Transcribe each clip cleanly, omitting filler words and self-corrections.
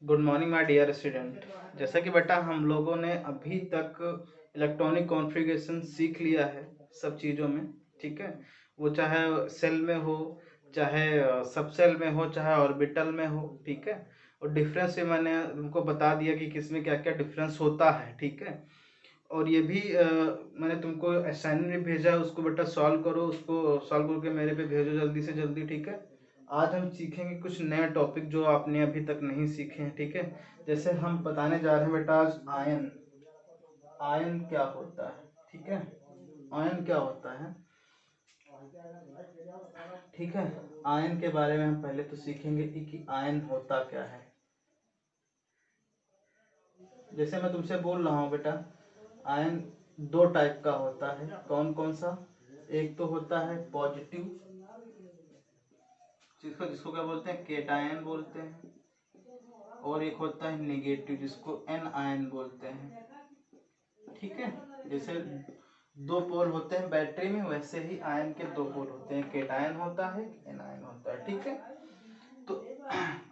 Good morning my dear student. जैसा कि बेटा हम लोगों ने अभी तक इलेक्ट्रॉनिक कॉन्फ़िगरेशन सीख लिया है सब चीज़ों में। ठीक है, वो चाहे सेल में हो, चाहे सब सेल में हो, चाहे ऑर्बिटल में हो। ठीक है, और डिफरेंस भी मैंने तुमको बता दिया कि किसमें क्या क्या डिफरेंस होता है। ठीक है, और ये भी मैंने तुमको असाइनमेंट भी भेजा है, उसको बेटा सॉल्व करो, उसको सॉल्व करके मेरे पे भेजो जल्दी से जल्दी। ठीक है, आज हम सीखेंगे कुछ नए टॉपिक जो आपने अभी तक नहीं सीखे हैं। ठीक है, जैसे हम बताने जा रहे हैं बेटा आज आयन। आयन क्या होता है? ठीक है, आयन क्या होता है? ठीक है, आयन के बारे में हम पहले तो सीखेंगे कि आयन होता क्या है। जैसे मैं तुमसे बोल रहा हूँ बेटा, आयन दो टाइप का होता है। कौन कौन सा? एक तो होता है पॉजिटिव, जिसको जिसको क्या बोलते हैं, केटायन बोलते हैं, और एक होता है नेगेटिव, जिसको एन आयन बोलते हैं। ठीक है, जैसे दो पोल होते हैं बैटरी में, वैसे ही आयन के दो पोल होते हैं, केटायन होता है, एन आयन होता है। ठीक है, तो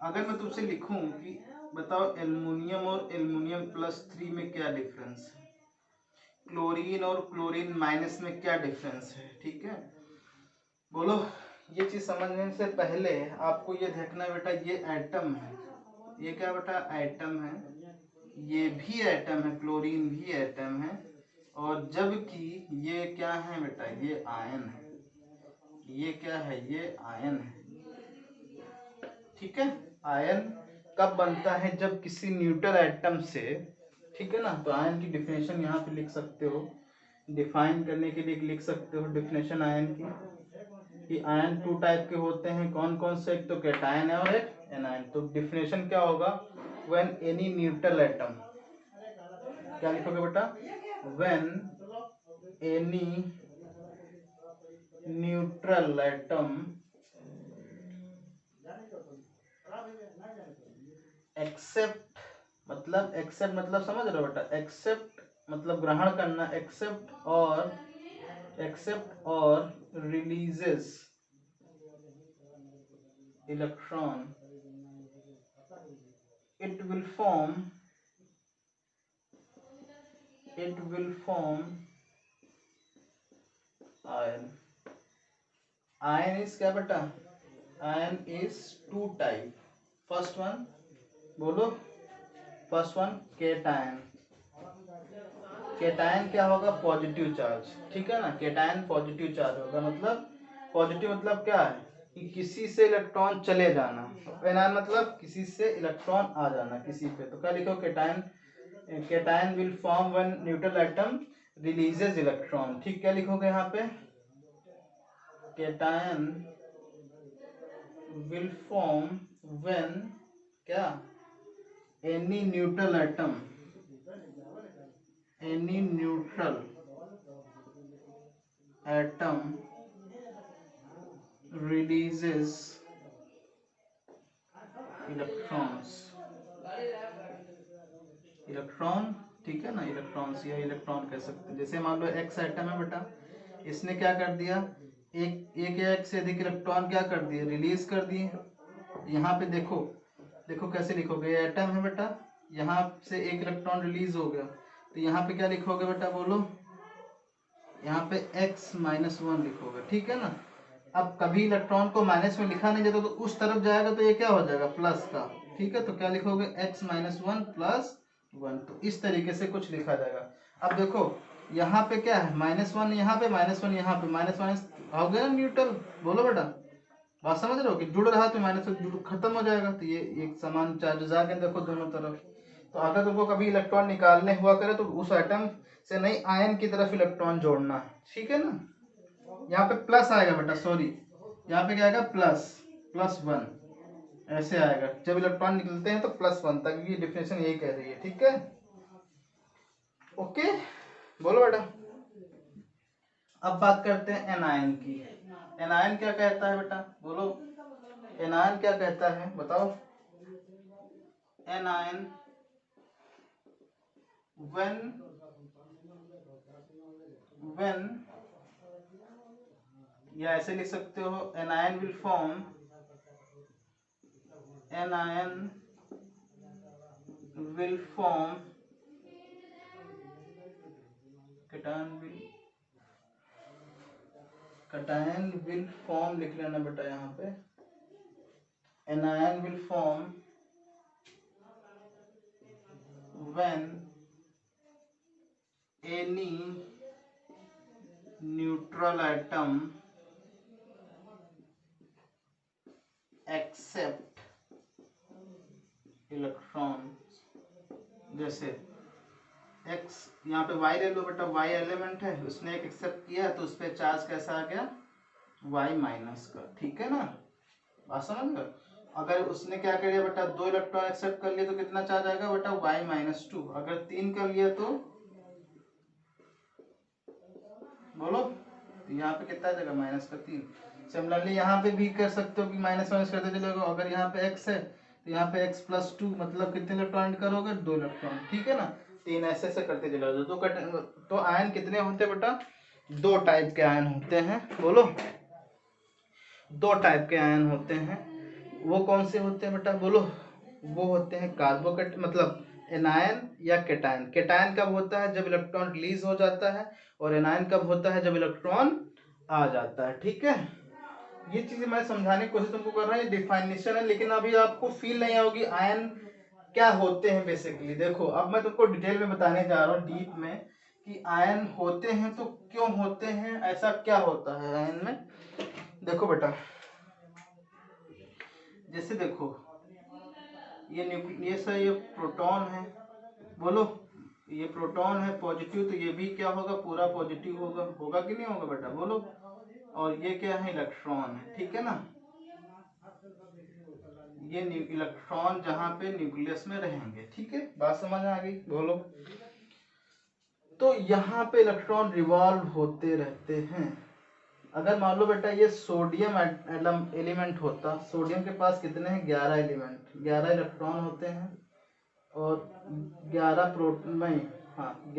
अगर मैं तुमसे लिखूं कि बताओ एल्युमिनियम और एल्युमिनियम प्लस 3 में क्या डिफरेंस है, क्लोरीन और क्लोरीन माइनस में क्या डिफरेंस है। ठीक है, बोलो। ये चीज समझने से पहले आपको ये देखना बेटा, ये एटम है, ये क्या बेटा, एटम है, ये भी एटम है, क्लोरीन भी एटम है, और जबकि ये क्या है बेटा, ये आयन है। ये क्या है, ये आयन है। ठीक है, आयन कब बनता है? जब किसी न्यूट्रल एटम से, ठीक है ना, तो आयन की डिफिनेशन यहाँ पे लिख सकते हो, डिफाइन करने के लिए लिख सकते हो डिफिनेशन आयन की, कि आयन टू टाइप के होते हैं। कौन कौन से? एक तो कैटायन है और एक एनायन। तो डिफिनेशन क्या होगा? व्हेन एनी न्यूट्रल एटम, क्या लिखोगे बेटा, when any neutral atom accept, मतलब एक्सेप्ट मतलब समझ रहे हो बेटा, एक्सेप्ट मतलब ग्रहण करना, एक्सेप्ट और releases electron, it will form ion. Ion is क्या बेटा? Ion is two type. First one, बोलो, फर्स्ट वन केटायन। केटायन क्या होगा? Positive charge. ठीक है ना, केटायन पॉजिटिव चार्ज होगा, मतलब पॉजिटिव मतलब क्या है कि किसी से इलेक्ट्रॉन चले जाना, एनायन मतलब किसी से इलेक्ट्रॉन आ जाना किसी पे। तो क्या लिखो, cation, cation will form when neutral atom releases electron. ठीक, क्या लिखोगे यहाँ पे, केटायन विल फॉर्म व्हेन क्या, any neutral atom, any neutral atom releases electrons, electron. ठीक है ना, इलेक्ट्रॉन्स या इलेक्ट्रॉन कह सकते हैं। जैसे मान लो एक्स एटम है बेटा, इसने क्या कर दिया, एक एक या एक से अधिक इलेक्ट्रॉन क्या कर दिए, रिलीज कर दिए। यहाँ पे देखो, देखो कैसे लिखोगे, ये एटम है बेटा, यहाँ से एक इलेक्ट्रॉन रिलीज हो गया, तो यहाँ पे क्या लिखोगे बेटा, बोलो, यहाँ पे x-1 लिखोगे। ठीक है ना, अब कभी इलेक्ट्रॉन को माइनस में लिखा नहीं जाता, तो उस तरफ जाएगा तो ये क्या हो जाएगा, प्लस का। ठीक है, तो क्या लिखोगे, x-1 प्लस 1। तो इस तरीके से कुछ लिखा जाएगा। अब देखो यहाँ पे क्या है, -1 यहाँ पे, -1 यहाँ पे, माइनस माइनस हो गया न्यूट्रल। बोलो बेटा, बात समझ रहे हो कि जुड़ रहा तो माइनस खत्म हो जाएगा, तो ये एक समान चार्ज जाके देखो दोनों तरफ। तो अगर तुमको कभी इलेक्ट्रॉन निकालने हुआ करे तो उस एटम से नहीं, आयन की तरफ इलेक्ट्रॉन जोड़ना है। ठीक है ना, यहाँ पे प्लस आएगा बेटा, सॉरी, यहाँ पे क्या आएगा, +1 ऐसे आएगा। जब इलेक्ट्रॉन निकलते हैं तो +1 तक, ये डिफिनेशन यही कह रही है। ठीक है, ओके, बोलो बेटा। अब बात करते हैं एनायन की। एनायन क्या कहता है बेटा, बोलो, एनायन क्या कहता है, बताओ। एनायन when या ऐसे लिख सकते हो, anion will form, anion will form cation will form लिख लेना बेटा यहाँ पे anion will form when any neutral atom accept electron. जैसे x यहाँ पे y ले लो बेटा, y एलिमेंट है, उसने एक एक्सेप्ट किया तो उस पर चार्ज कैसा आ गया y माइनस का, ठीक है ना, बात समझ गए। अगर उसने क्या कर लिया बेटा, 2 इलेक्ट्रॉन एक्सेप्ट कर लिए तो कितना चार्ज आएगा बेटा y-2। अगर 3 कर लिया तो बोलो, यहाँ पे कितना आ जाएगा -3। सिमिलरली यहाँ पे भी कर सकते हो कि माइनस माइनस करते चलोगे। अगर यहाँ पे x है तो यहाँ पे x+2 मतलब कितने इलेक्ट्रॉन करोगे 2 इलेक्ट्रॉन, ठीक है ना, 3 ऐसे से करते चलोगे। तो आयन कितने होते हैं बेटा, 2 टाइप के आयन होते हैं, बोलो 2 टाइप के आयन होते हैं। वो कौन से होते हैं बेटा, बोलो, वो होते हैं कार्बोकेट मतलब एनायन या केटायन। केटायन कब होता है, जब इलेक्ट्रॉन रिलीज हो जाता है, और एनायन कब होता है, जब इलेक्ट्रॉन आ जाता है, ठीक है। ये चीजें मैं समझाने की कोशिश तुमको कर रहा हूँ, ये डिफाइनेशन है, लेकिन अभी आपको फील नहीं होगी आयन क्या होते हैं बेसिकली। देखो अब मैं तुमको डिटेल में बताने जा रहा हूँ, डीप में, कि आयन होते हैं तो क्यों होते हैं, ऐसा क्या होता है आयन में। देखो बेटा, जैसे देखो ये प्रोटॉन है, बोलो ये प्रोटॉन है पॉजिटिव, तो ये भी क्या होगा, पूरा पॉजिटिव होगा, होगा कि नहीं होगा बेटा, बोलो। और ये क्या है, इलेक्ट्रॉन है, ठीक है ना। ये इलेक्ट्रॉन जहां पे न्यूक्लियस में रहेंगे, ठीक है, बात समझ आ गई, बोलो। तो यहाँ पे इलेक्ट्रॉन रिवॉल्व होते रहते हैं। अगर मान लो बेटा ये सोडियम एलिमेंट होता, सोडियम के पास कितने हैं, 11 एलिमेंट, 11 इलेक्ट्रॉन होते हैं, और 11 प्रोटॉन नहीं, हाँ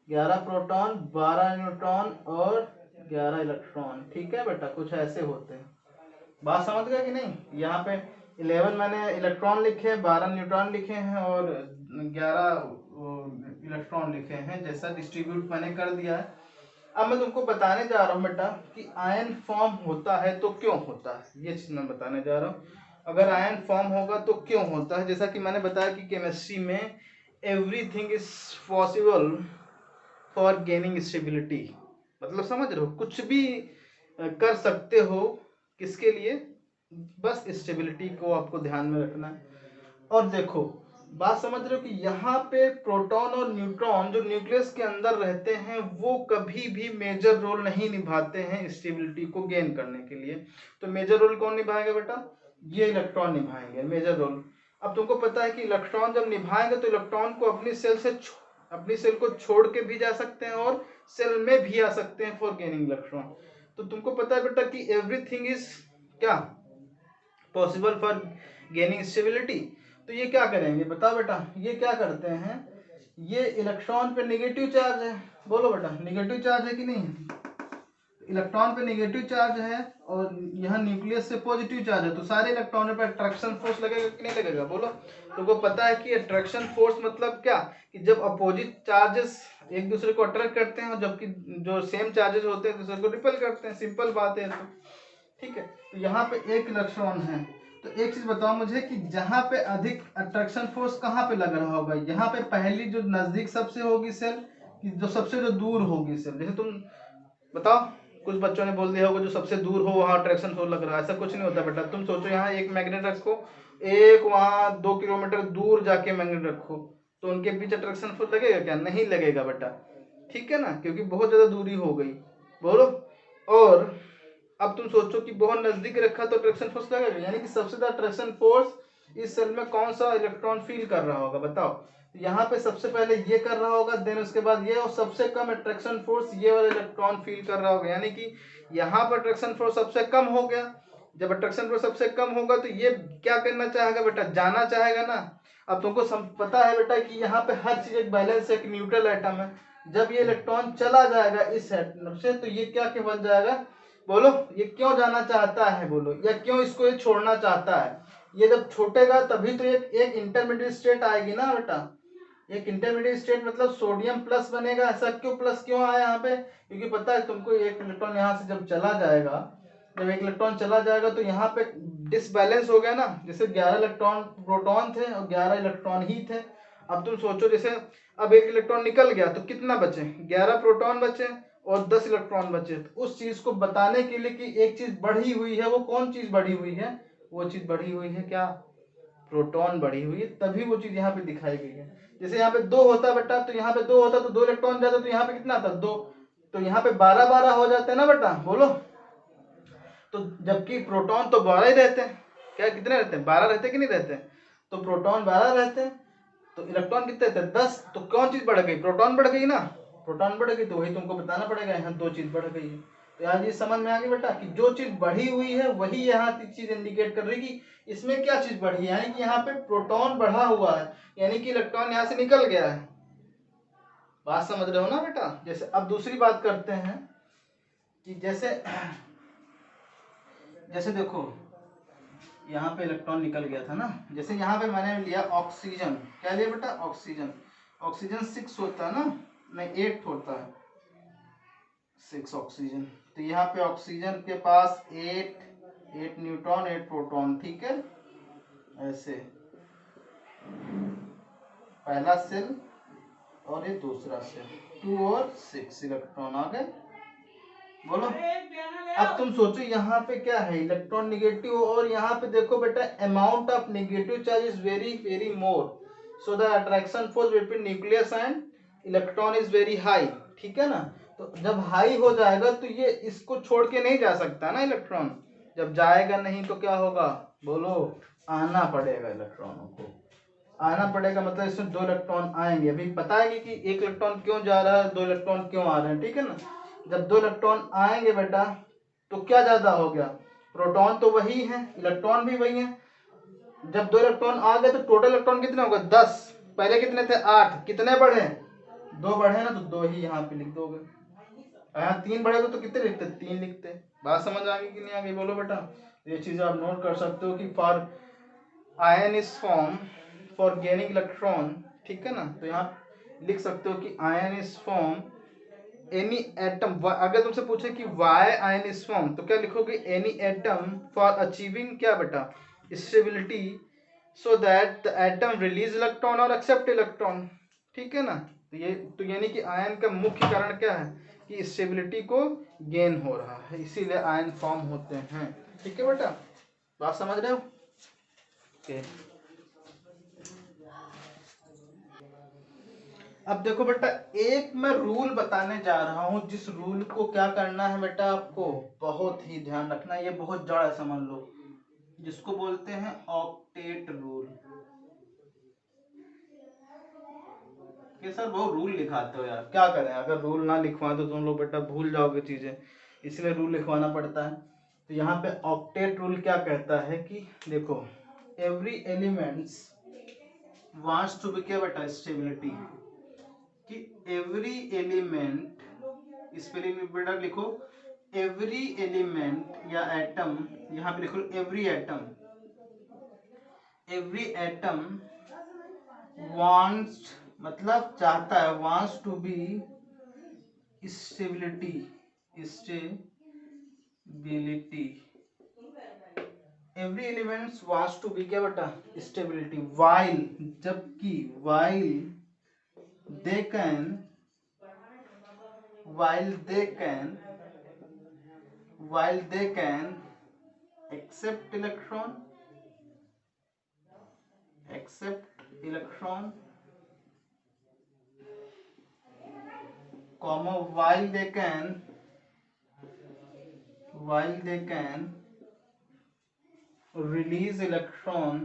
11 प्रोटॉन, 12 न्यूट्रॉन और 11 इलेक्ट्रॉन, ठीक है बेटा, कुछ ऐसे होते हैं। बात समझ गए कि नहीं। यहाँ पे 11 मैंने इलेक्ट्रॉन लिखे, 12 न्यूट्रॉन लिखे हैं, और 11 इलेक्ट्रॉन लिखे हैं, जैसा डिस्ट्रीब्यूट मैंने कर दिया है। अब मैं तुमको बताने जा रहा हूँ बेटा कि आयन फॉर्म होता है तो क्यों होता है, ये चीज मैं बताने जा रहा हूँ। अगर आयन फॉर्म होगा तो क्यों होता है, जैसा कि मैंने बताया कि केमिस्ट्री में everything is possible for gaining stability, मतलब समझ रहे हो, कुछ भी कर सकते हो, किसके लिए, बस स्टेबिलिटी को आपको ध्यान में रखना है। और देखो बात समझ रहे हो कि यहाँ पे प्रोटॉन और न्यूट्रॉन जो न्यूक्लियस के अंदर रहते हैं वो कभी भी मेजर रोल नहीं निभाते हैं स्टेबिलिटी को गेन करने के लिए। तो मेजर रोल कौन निभाएगा बेटा, ये इलेक्ट्रॉन निभाएंगे मेजर रोल। अब तुमको पता है कि इलेक्ट्रॉन जब निभाएंगे तो इलेक्ट्रॉन को अपनी सेल को छोड़ के भी जा सकते हैं और सेल में भी आ सकते हैं फॉर गेनिंग इलेक्ट्रॉन। तो तुमको पता है बेटा कि एवरीथिंग इज क्या पॉसिबल फॉर गेनिंग स्टेबिलिटी। तो ये क्या करेंगे बताओ बेटा, ये क्या करते हैं, ये इलेक्ट्रॉन पे नेगेटिव चार्ज है, बोलो बेटा नेगेटिव चार्ज है कि नहीं है, इलेक्ट्रॉन पे नेगेटिव चार्ज है और यहाँ न्यूक्लियस से पॉजिटिव चार्ज है, तो सारे इलेक्ट्रॉनों पे अट्रैक्शन फोर्स लगेगा कि नहीं लगेगा, बोलो। तुमको पता है कि अट्रैक्शन फोर्स मतलब क्या, कि जब अपोजिट चार्जेस एक दूसरे को अट्रैक्ट करते हैं, जबकि जो सेम चार्जेस होते हैं दूसरे को रिपेल करते हैं, सिंपल बात है तो, ठीक है। तो यहाँ पे एक इलेक्ट्रॉन है, तो एक चीज बताओ मुझे कि जहां पे अधिक अट्रैक्शन फोर्स कहाँ पे लग रहा होगा, यहाँ पे पहली जो नजदीक सबसे होगी सेल, कि जो सबसे जो दूर होगी सेल। जैसे तुम बताओ, कुछ बच्चों ने बोल दिया होगा जो सबसे दूर हो वहां अट्रैक्शन फोर्स लग रहा है, ऐसा कुछ नहीं होता बेटा। तुम सोचो यहाँ एक मैग्नेट रखो, एक वहां 2 किलोमीटर दूर जाके मैग्नेट रखो, तो उनके बीच अट्रैक्शन फोर्स लगेगा क्या, नहीं लगेगा बेटा, ठीक है ना, क्योंकि बहुत ज्यादा दूरी हो गई, बोलो। और अब तुम सोचो कि बहुत नजदीक रखा तो अट्रैक्शन फोर्स लगेगा, यानी कि सबसे ज्यादा अट्रैक्शन फोर्स इस सेल में कौन सा इलेक्ट्रॉन फील कर रहा होगा बताओ। तो यहाँ पे सबसे पहले ये कर रहा होगा, देन उसके बाद ये, और सबसे कम अट्रैक्शन फोर्स ये वाला इलेक्ट्रॉन फील कर रहा होगा, यानी कि यहाँ पर अट्रैक्शन फोर्स सबसे कम हो गया। जब अट्रैक्शन फोर्स सबसे कम होगा तो ये क्या करना चाहेगा बेटा, जाना चाहेगा ना। अब तुमको पता है बेटा कि यहाँ पे हर चीज एक बैलेंस है, एक न्यूट्रल एटम है। जब ये इलेक्ट्रॉन चला जाएगा इस एटम से तो ये क्या बन जाएगा, बोलो, ये क्यों जाना चाहता है, बोलो, या क्यों इसको ये छोड़ना चाहता है, ये जब छूटेगा तभी तो एक इंटरमीडिएट स्टेट आएगी ना बेटा। एक इंटरमीडिएट स्टेट मतलब सोडियम प्लस बनेगा। ऐसा क्यों प्लस क्यों आया यहाँ पे? क्योंकि पता है तुमको एक इलेक्ट्रॉन यहाँ से जब चला जाएगा, जब एक इलेक्ट्रॉन चला जाएगा तो यहाँ पे डिसबैलेंस हो गया ना। जैसे 11 इलेक्ट्रॉन प्रोटॉन थे और 11 इलेक्ट्रॉन ही थे। अब तुम सोचो जैसे अब एक इलेक्ट्रॉन निकल गया तो कितना बचे? 11 प्रोटॉन बचे और 10 इलेक्ट्रॉन बचे। तो उस चीज को बताने के लिए कि एक चीज बढ़ी हुई है, वो कौन चीज बढ़ी हुई है? वो चीज बढ़ी हुई है क्या? प्रोटॉन बढ़ी हुई है, तभी वो चीज यहाँ पे दिखाई गई है। जैसे यहाँ पे 2 होता बेटा, तो यहाँ पे 2 होता तो 2 इलेक्ट्रॉन जाता, तो यहाँ पे कितना आता? 2। तो यहाँ पे 12-12 हो जाते हैं ना बेटा, बोलो। तो जबकि प्रोटॉन तो 12 ही रहते हैं। क्या कितने रहते हैं? 12 रहते कि नहीं रहते? तो प्रोटॉन 12 रहते हैं, तो इलेक्ट्रॉन कितने रहते हैं? 10। तो कौन चीज बढ़ गई? प्रोटॉन बढ़ गई ना। प्रोटॉन बढ़ गई तो वही तुमको बताना पड़ेगा, यहाँ 2 चीज बढ़ गई है। तो यहाँ चीज समझ में आ गई बेटा कि जो चीज बढ़ी हुई है वही यहाँ चीज इंडिकेट कर रही कि इसमें क्या चीज बढ़ी है। यानी कि यहाँ पे प्रोटॉन बढ़ा हुआ है, यानी कि इलेक्ट्रॉन यहाँ से निकल गया है। बात समझ रहे हो ना बेटा? जैसे अब दूसरी बात करते हैं कि जैसे जैसे देखो यहाँ पे इलेक्ट्रॉन निकल गया था ना। जैसे यहाँ पे मैंने लिया ऑक्सीजन। क्या लिया बेटा? ऑक्सीजन। ऑक्सीजन 6 होता है ना, नहीं 8 होता है। 6 ऑक्सीजन। तो यहाँ पे ऑक्सीजन के पास 8 न्यूट्रॉन 8 प्रोटॉन, ठीक है। ऐसे पहला सेल और ये दूसरा सेल, 2 और 6 इलेक्ट्रॉन आ गए। बोलो। अब तुम सोचो यहाँ पे क्या है? इलेक्ट्रॉन निगेटिव, और यहाँ पे देखो बेटा amount of negative charge is very very more, so the attraction force between nucleus and electron is very high, ठीक है ना। तो जब हाई हो जाएगा तो ये इसको छोड़ के नहीं जा सकता ना इलेक्ट्रॉन। जब जाएगा नहीं तो क्या होगा? बोलो। आना पड़ेगा इलेक्ट्रॉनों को, आना पड़ेगा। मतलब इसमें 2 इलेक्ट्रॉन आएंगे। अभी पता है कि 1 इलेक्ट्रॉन क्यों जा रहा है, 2 इलेक्ट्रॉन क्यों आ रहे हैं, ठीक है ना। जब 2 इलेक्ट्रॉन आएंगे बेटा तो क्या ज्यादा हो गया? प्रोटॉन तो वही है, इलेक्ट्रॉन भी वही है। जब 2 इलेक्ट्रॉन आ गए तो टोटल इलेक्ट्रॉन कितने हो गए? 10। पहले कितने थे? 8। कितने बढ़े? 2 बढ़े ना, तो 2 ही यहाँ पे लिख दोगे। यहाँ 3 बढ़े तो कितने लिखते? 3 लिखते। बात समझ आ गई कि नहीं आ गई? बोलो बेटा। ये चीज आप नोट कर सकते हो कि for ion is form for gaining electron, ठीक है ना। तो यहाँ लिख सकते हो कि ion is form any atom. अगर तुमसे पूछे कि वाई आयन इज फॉर्म तो क्या लिखोगे? एनी एटम फॉर अचीविंग क्या बेटा? Stability, so that the atom release electron और एक्सेप्ट इलेक्ट्रॉन, ठीक है ना। तो ये तो यानी कि आयन का मुख्य कारण क्या है? कि स्टेबिलिटी को गेन हो रहा है, इसीलिए आयन फॉर्म होते हैं, ठीक है बेटा। बात समझ रहे हो? okay. अब देखो बेटा, एक मैं रूल बताने जा रहा हूं, जिस रूल को क्या करना है बेटा, आपको बहुत ही ध्यान रखना है। ये बहुत जड़ है, समझ लो। जिसको बोलते हैं ऑक्टेट रूल। कि सर वो रूल लिखाते हो यार, क्या करें? अगर रूल ना लिखवाए तो तुम लोग बेटा भूल जाओगे चीजें, इसलिए रूल लिखवाना पड़ता है। तो यहाँ पे ऑक्टेट रूल क्या कहता है कि देखो, every elements wants to be क्या बेटा? स्टेबिलिटी। कि एवरी एलिमेंट, स्पेलिंग बेटा लिखो, एवरी एलिमेंट या एटम, यहाँ पे लिखो every atom, every atom wants मतलब चाहता है, wants to be stability, stability. Every elements wants to be क्या बेटा? स्टेबिलिटी। वाइल, जबकि while they can, while they can while they can accept electron comma while they can release electron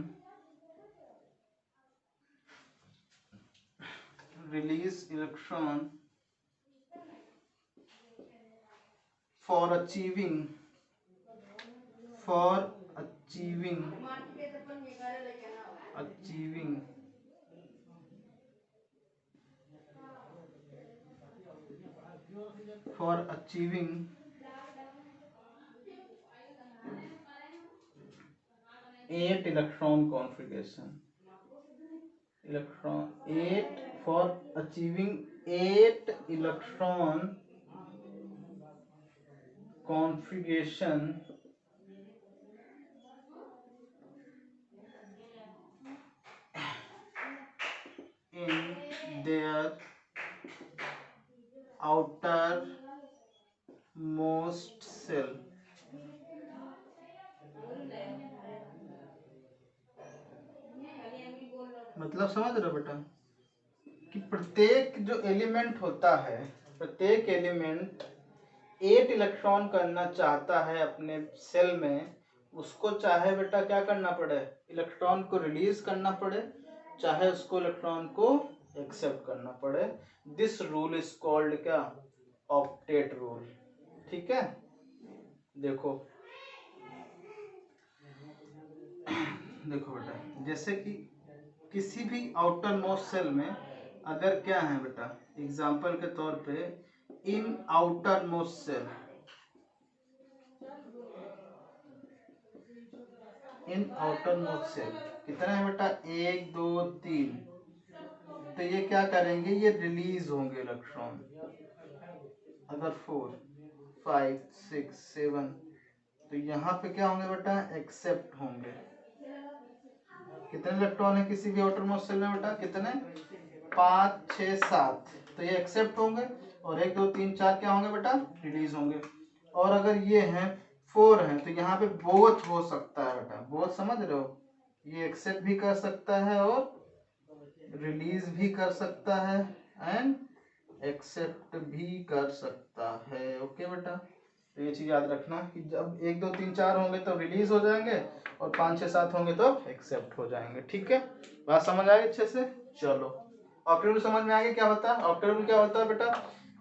for achieving achieving for achieving 8 electron configuration, electron 8 for achieving 8 electron configuration in their outermost cell। मतलब समझ रहे हो बेटा कि प्रत्येक जो element होता है, प्रत्येक एलिमेंट 8 इलेक्ट्रॉन करना चाहता है अपने सेल में, उसको चाहे बेटा क्या करना पड़े, इलेक्ट्रॉन को रिलीज करना पड़े, चाहे उसको इलेक्ट्रॉन को एक्सेप्ट करना पड़े। दिस रूल इज कॉल्ड क्या, ऑक्टेट रूल। ठीक है, देखो देखो बेटा, जैसे कि किसी भी आउटर मोस्ट सेल में अगर क्या है बेटा, एग्जाम्पल के तौर पे in outer most shell, in outer most shell कितना है बेटा, 1 2 3, तो ये क्या करेंगे, ये रिलीज होंगे इलेक्ट्रॉन। अगर 4 5 6 7, तो यहाँ पे क्या होंगे बेटा, एक्सेप्ट होंगे। कितने इलेक्ट्रॉन है किसी भी आउटर मोस्ट सेल में बेटा, कितने, 5 6 7, तो ये एक्सेप्ट होंगे, और 1 2 3 4 क्या होंगे बेटा, रिलीज होंगे। और अगर ये हैं 4 हैं, तो यहाँ पे बोथ हो सकता है बेटा, बोथ समझ रहे हो, ये एक्सेप्ट भी कर सकता है और रिलीज भी कर सकता है एंड एक्सेप्ट भी कर सकता है। ओके बेटा, तो ये चीज याद रखना कि जब 1 2 3 4 होंगे तो रिलीज हो जाएंगे, और 5 6 7 होंगे तो एक्सेप्ट हो जाएंगे। ठीक है, बात समझ आ गई अच्छे से। चलो, ऑक्टेट रूल समझ में आ गया क्या होता है। ऑक्टेट रूल क्या होता है बेटा,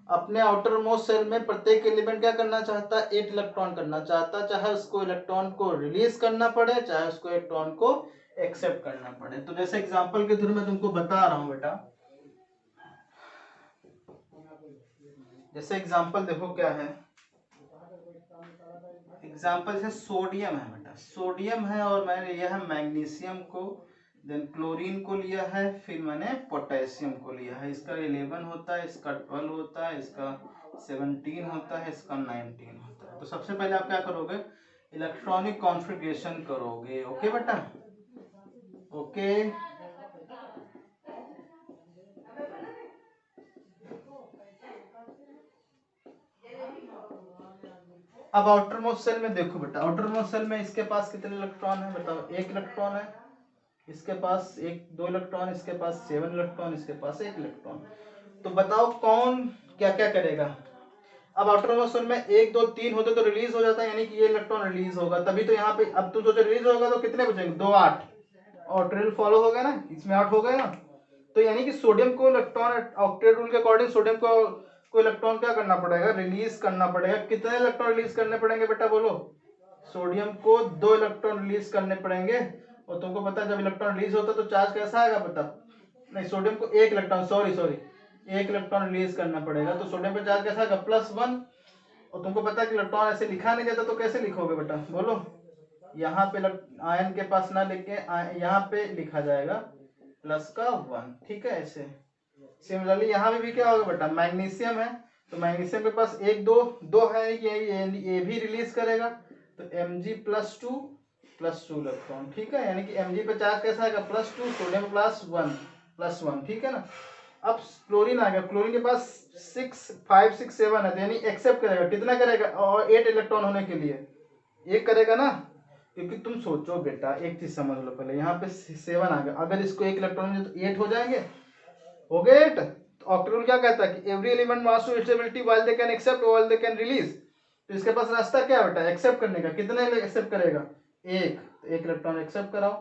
अपने आउटर मोस्ट सेल में प्रत्येक एलिमेंट क्या करना चाहता है, 8 इलेक्ट्रॉन करना चाहता है, चाहे उसको इलेक्ट्रॉन को रिलीज करना पड़े, चाहे उसको इलेक्ट्रॉन को एक्सेप्ट करना पड़े। तो जैसे एग्जांपल के थ्रू मैं तुमको बता रहा हूं बेटा, जैसे एग्जांपल देखो क्या है, एग्जांपल जैसे सोडियम है बेटा, सोडियम है और मैंने लिया है मैग्नीशियम को, देन क्लोरीन को लिया है, फिर मैंने पोटेशियम को लिया है। इसका 11 होता है, इसका 12 होता है, इसका 17 होता है, इसका 19 होता है। तो सबसे पहले आप क्या करोगे, इलेक्ट्रॉनिक कॉन्फ़िगरेशन करोगे। ओके बेटा, ओके। अब आउटर मोस्ट सेल में देखो बेटा, आउटर मोस्ट सेल में इसके पास कितने इलेक्ट्रॉन है बताओ, 1 इलेक्ट्रॉन है, इसके पास 1 2 इलेक्ट्रॉन, इसके पास 7 इलेक्ट्रॉन, इसके पास 1 इलेक्ट्रॉन। तो बताओ कौन क्या क्या करेगा। अब आउटर मोस्ट सेल में 1 2 3 होते तो रिलीज हो जाता है, यानी कि ये इलेक्ट्रॉन रिलीज होगा, तभी तो यहाँ पे अब तुम सोचो रिलीज होगा तो कितने बचेंगे, 2 8, और ट्रेल फॉलो हो गया ना, इसमें 8 हो गए ना। तो यानी कि सोडियम को इलेक्ट्रॉन, ऑक्टेट रूल के अकॉर्डिंग सोडियम को इलेक्ट्रॉन क्या करना पड़ेगा, रिलीज करना पड़ेगा। कितने इलेक्ट्रॉन रिलीज करने पड़ेंगे बेटा बोलो, सोडियम को 2 इलेक्ट्रॉन रिलीज करने पड़ेंगे। और तुमको पता है जब इलेक्ट्रॉन रिलीज होता है तो चार्ज कैसा आएगा पता, नहीं सोडियम को 1 इलेक्ट्रॉन, सॉरी 1 इलेक्ट्रॉन रिलीज करना पड़ेगा, तो सोडियम पे चार्ज कैसा आएगा, +1। और तुमको पता है कि इलेक्ट्रॉन ऐसे लिखा नहीं जाता, तो कैसे लिखोगे बेटा बोलो, यहाँ पे आयन के पास ना लिख के यहाँ पे लिखा जाएगा +1। ठीक है, ऐसे सिमिलरली यहाँ पे भी क्या होगा बेटा, मैग्नीशियम है, तो मैग्नीशियम के पास 1 2 2 है, ये भी रिलीज करेगा, तो Mg+2 इलेक्ट्रॉन। ठीक है, यानी कि Mg पे चार्ज कैसा आएगा, +2, सोडियम +1। ठीक है ना। अब क्लोरीन आ गया, क्लोरीन के पास 6 5 6 7 है, तो यानी एक्सेप्ट करेगा, कितना करेगा, और 8 इलेक्ट्रॉन होने के लिए 1 करेगा ना। क्योंकि तुम सोचो बेटा, एक चीज समझ लो पहले, यहाँ पे 7 आ गया, अगर इसको 1 इलेक्ट्रॉन में तो 8 हो जाएंगे, हो गए 8। तो ऑक्टेट रूल क्या कहता है कि every element must to stability while they can accept while they can release. तो इसके पास रास्ता क्या है बेटा, एक्सेप्ट करने का। कितने एक्सेप्ट करेगा, 1, तो 1 इलेक्ट्रॉन एक्सेप्ट कराओ,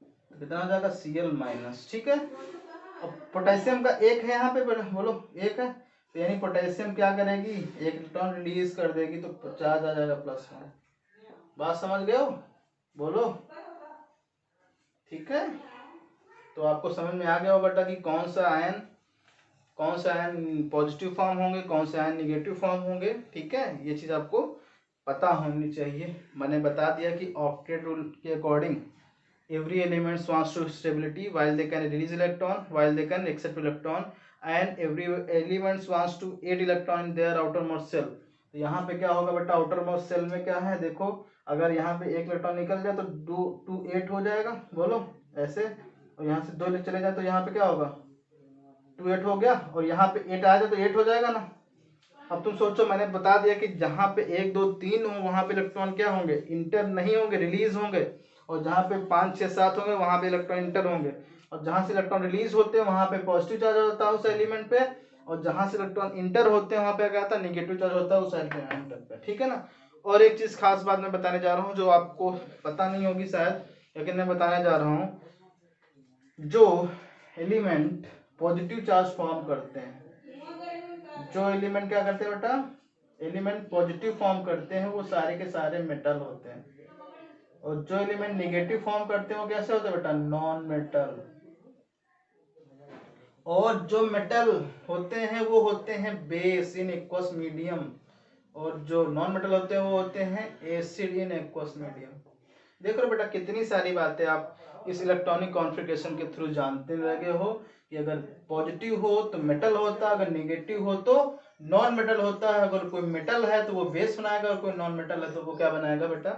तो कितना हो जाएगा, Cl-। ठीक है, अब पोटेशियम का 1 है यहाँ पे बोलो, 1 है, तो यानी पोटेशियम क्या करेगी, 1 इलेक्ट्रॉन रिलीज कर देगी, तो चार्ज आ जाएगा +1। बात समझ गए हो बोलो, ठीक है। तो आपको समझ में आ गया होगा बेटा कि कौन सा आयन पॉजिटिव फॉर्म होंगे, कौन से आयन निगेटिव फॉर्म होंगे। ठीक है, ये चीज आपको पता होनी चाहिए। मैंने बता दिया कि ऑक्टेट रूल के according every element wants to stability while they can release electron, while they can accept electron, and every element wants to 8 electron in their outermost shell। तो यहाँ पे क्या होगा बेटा, outermost shell में क्या है, देखो अगर यहाँ पे एक इलेक्ट्रॉन निकल जाए तो 2 8 हो जाएगा, बोलो ऐसे, और यहाँ से 2 चले जाए तो यहाँ पे क्या होगा, 2 8 हो गया, और यहाँ पे 8 आ जाए तो 8 हो जाएगा ना। अब तुम सोचो, मैंने बता दिया कि जहाँ पे 1 2 3 हो वहाँ पे इलेक्ट्रॉन क्या होंगे, इंटर नहीं होंगे, रिलीज होंगे, और जहाँ पे 5 6 7 होंगे वहाँ पे इलेक्ट्रॉन इंटर होंगे, और जहाँ से इलेक्ट्रॉन रिलीज होते हैं वहाँ पे पॉजिटिव चार्ज होता है उस एलिमेंट पे, और जहाँ से इलेक्ट्रॉन इंटर होते हैं वहाँ पे क्या होता है, निगेटिव चार्ज होता है उस एलिमेंट पे, ठीक है ना। और एक चीज खास बात मैं बताने जा रहा हूँ जो आपको पता नहीं होगी शायद, लेकिन मैं बताने जा रहा हूँ, जो एलिमेंट पॉजिटिव चार्ज फॉर्म करते हैं, जो एलिमेंट क्या करते हैं बेटा, एलिमेंट पॉजिटिव फॉर्म करते हैं वो सारे के सारे मेटल होते हैं, और जो एलिमेंट नेगेटिव फॉर्म करते हैं वो कैसे होते हैं बेटा, नॉन मेटल। और जो मेटल होते हैं वो होते हैं बेस इन एक्वस मीडियम, और जो नॉन मेटल होते हैं वो होते हैं एसिड इन एक्वस मीडियम। देख लो बेटा कितनी सारी बातें आप इस इलेक्ट्रॉनिक कॉन्फ़िगरेशन के थ्रू जानते लगे हो, कि अगर पॉजिटिव हो तो मेटल होता है, अगर नेगेटिव हो तो नॉन मेटल होता है, अगर कोई मेटल है तो वो बेस बनाएगा, और कोई नॉन मेटल है तो वो क्या बनाएगा बेटा,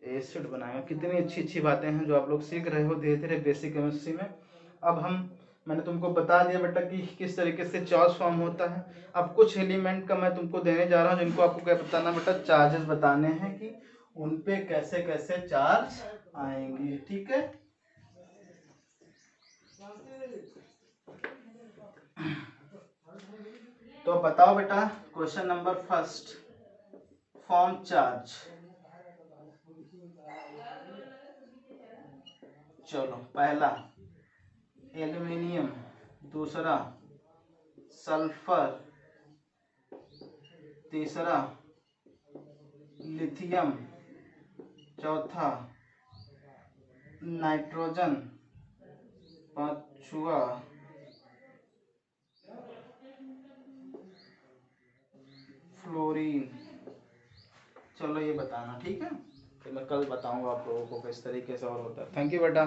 एसिड बनाएगा। कितनी अच्छी अच्छी बातें हैं जो आप लोग सीख रहे हो धीरे धीरे बेसिक केमिस्ट्री में। अब मैंने तुमको बता दिया बेटा कि किस तरीके से चार्ज फॉर्म होता है। अब कुछ एलिमेंट का मैं तुमको देने जा रहा हूँ जिनको आपको क्या बताना बेटा, चार्जेस बताने हैं कि उन पे कैसे कैसे चार्ज आएंगे, ठीक है। तो बताओ बेटा, question number first, form charge. चलो पहला एल्यूमिनियम, दूसरा सल्फर, तीसरा लिथियम, चौथा नाइट्रोजन, पांचवा फ्लोरीन। चलो ये बताना, ठीक है, तो मैं कल बताऊंगा आप लोगों को किस तरीके से और होता है। थैंक यू बेटा।